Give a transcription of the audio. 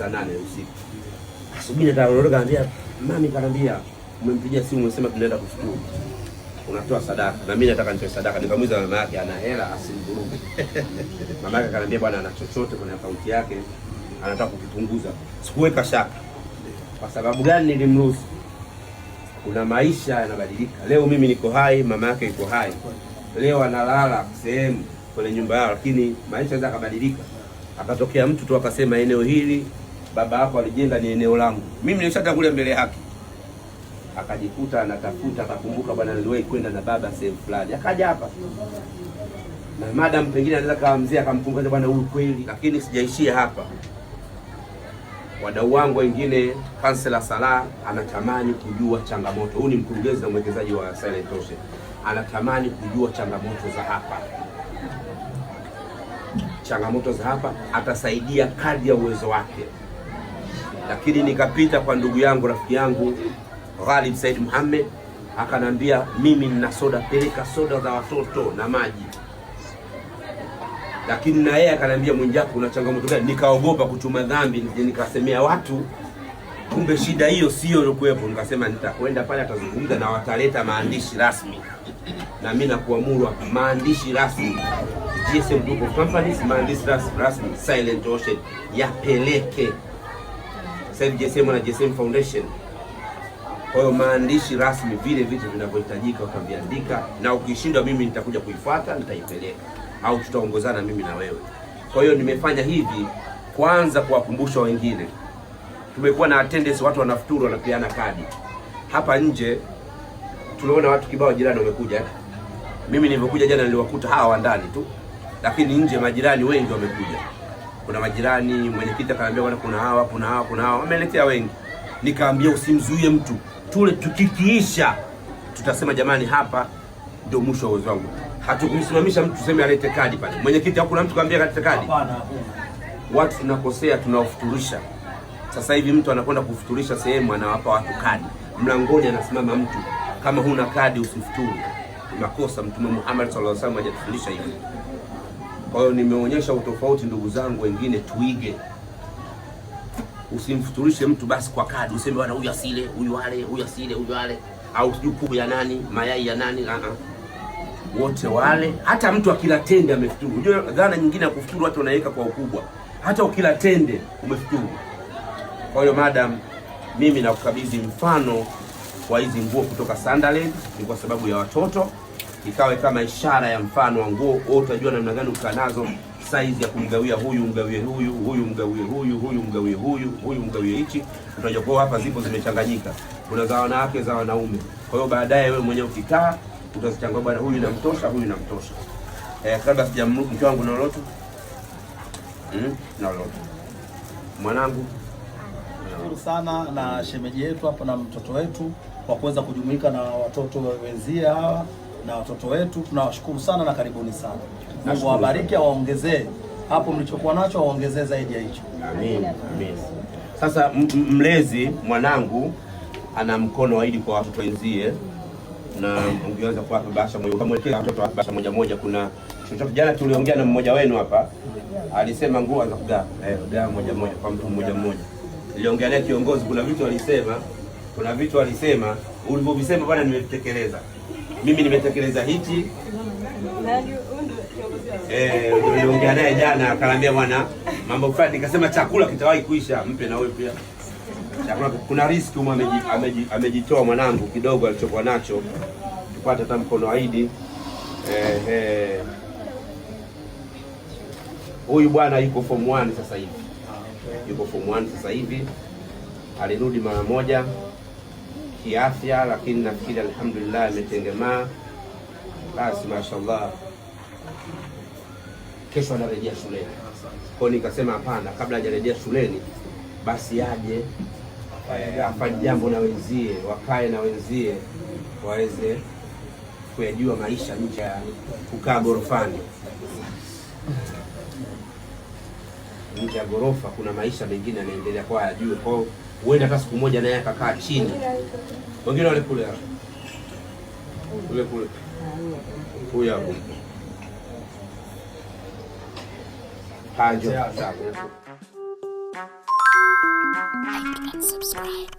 saa 8 usiku. Asubuhi nitaondoka, anambia mami kanambia umempigia simu umesema tunaenda kufuturu. Unatoa sadaka. Na mimi nataka nitoe sadaka. Nikamuuliza mama yake ana hela asimvuruge. Mama yake kanambia bwana ana chochote kwenye akaunti yake anataka kukipunguza. Sikuweka shaka. Kwa sababu gani nilimruhusu? Kuna maisha yanabadilika. Leo mimi niko hai, mama yake yuko hai. Leo analala sehemu kwenye nyumba yao, lakini maisha yanaweza kubadilika. Akatokea mtu tu akasema eneo hili baba yako alijenga ni eneo langu. Mimi nilishatangulia mbele yake. Akajikuta anatafuta, akakumbuka bwana niliwahi kwenda na baba sehemu fulani. Akaja hapa. Na madam pengine anaweza kama mzee akampunguza bwana huyu kweli, lakini sijaishia hapa. Wadau wangu wengine, Kansela Salah anatamani kujua changamoto. Huyu ni mkurugenzi na mwekezaji wa Silent Ocean. Anatamani kujua changamoto za hapa. Changamoto za hapa atasaidia kadri ya uwezo wake. Lakini nikapita kwa ndugu yangu, rafiki yangu Ghalib Said Muhammad, akanambia mimi nina soda, peleka soda za watoto na maji. Lakini na yeye akanambia Mwijaku una changamoto gani? Nikaogopa kuchuma dhambi, nikasemea watu kumbe shida hiyo sio ilikuwepo. Nikasema nitakwenda pale atazungumza na wataleta maandishi rasmi. Na mimi nakuamuru maandishi rasmi GSM Group of Companies, maandishi rasmi Silent Ocean yapeleke. Sasa GSM na GSM Foundation. Kwa hiyo maandishi rasmi vile vitu vinavyohitajika utaviandika, na ukishindwa mimi nitakuja kuifuata, nitaipeleka au tutaongozana mimi na wewe. Kwa hiyo nimefanya hivi kwanza kuwakumbusha wengine. Tumekuwa na attendance, watu wanafuturu wanapeana kadi. Hapa nje tunaona watu kibao jirani wamekuja. Mimi nilipokuja jana niliwakuta hawa ndani tu. Lakini nje majirani wengi wamekuja. Kuna majirani, mwenyekiti akaniambia bwana kuna hawa, wameletea wengi. Nikaambia usimzuie mtu. Tule tukikiisha tutasema jamani hapa ndio mwisho wa uwezo wangu. Hatukumsimamisha mtu tuseme alete kadi pale. Mwenyekiti hakuna mtu kaambia alete kadi. Hapana. Watu tunakosea, tunawafuturisha. Sasa hivi mtu anakwenda kufuturisha sehemu anawapa watu kadi. Mlangoni anasimama mtu, kama huna kadi usifuturu. Makosa. Mtume Muhammad sallallahu alaihi wasallam hajatufundisha hivi. Kwa hiyo nimeonyesha utofauti, ndugu zangu wengine tuige. Usimfuturishe mtu basi kwa kadi. Useme bwana huyu asile, huyu wale, huyu asile, huyu wale, au sijui kuku ya nani, mayai ya nani. Wote wale. Hata mtu akila tende amefuturu. Unajua dhana nyingine ya kufuturu watu wanaweka kwa ukubwa. Hata ukila tende umefuturu. Kwa hiyo madam, mimi nakukabidhi mfano wa hizi nguo kutoka Sunderland, ni kwa sababu ya watoto. Ikawe kama ishara ya mfano wa nguo, utajua namna gani ukaa nazo, size ya kumgawia huyu, mgawie huyu, huyu mgawie huyu, huyu mgawie huyu, huyu mgawie hichi. Utajua kwa hapa zipo zimechanganyika. Kuna za wanawake, za wanaume. Kwa hiyo baadaye wewe mwenyewe ukikaa utazichanganya bwana huyu inamtosha, huyu inamtosha. Kabla sijamruhusu mke wangu na lolote. Na lolote. Mwanangu nashukuru sana na shemeji yetu hapa na mtoto wetu kwa kuweza kujumuika na watoto wenzie hawa na watoto wetu. Tunawashukuru sana na karibuni sana. Mungu awabariki, awaongezee hapo mlichokuwa nacho, awaongezee zaidi ya hicho. Amin. Amin. Sasa mlezi mwanangu ana mkono waidi kwa watoto wenzie, na ungeweza kuwapa bahasha moja kama mwelekea watoto bahasha moja. Kuna chochote jana tuliongea na mmoja wenu hapa, alisema nguo za kugawa gawa moja kwa mtu mmoja. Niliongea naye kiongozi, kuna vitu alisema, ulivyovisema bwana nimevitekeleza. Mimi nimetekeleza hichi. Niliongea naye jana akaniambia bwana mambo fulani, nikasema chakula kitawahi kuisha, mpe na wewe pia. Chakula kuna risk, amejitoa mwanangu kidogo alichokuwa nacho tupate hata mkono aidi. Huyu bwana yuko form 1 sasa hivi. Alirudi mara moja kiafya, lakini nafikiri alhamdulillah ametengemaa. Basi mashaallah kesho anarejea shuleni. Kwa hiyo nikasema hapana, kabla hajarejea shuleni basi aje afanye jambo na wenzie, wakae na wenzie waweze kujua maisha nje ya kukaa gorofani. Nje ya gorofa kuna maisha mengine yanaendelea kwa ajue. Kwa hiyo huenda hata siku moja naye akakaa chini. Wengine wale kule huyu hapo hajo. Like and subscribe.